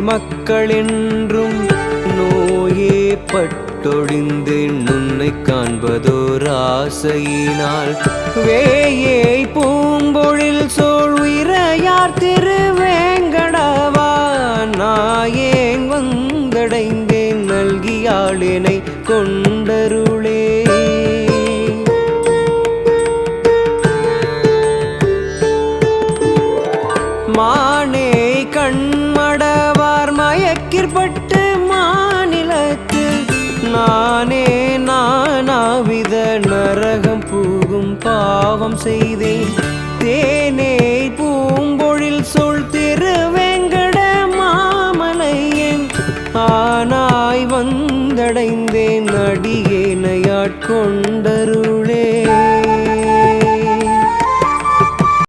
மக்கள் என்றும் நோயே பட்டொழிந்தேன் உன்னை காண்பதோர் ஆசையினால் வேயை பூம்பொழில் சோழ் உயிரையார் திருவேங்கடவா நாயேன் வந்தடைந்தேன் நல்கியாளினை கொண்டருளே. மானே கண்மடவார் மயக்கிற்பட்டு மாநிலத்து நானே நானாவித நரகம் பூகும் பாவம் செய்தேன் தேனே பூம்பொழில் சொல் திருவேங்கட மாமலையன் ஆனாய் வந்தடைந்தேன் அடியேனையாட்கொண்ட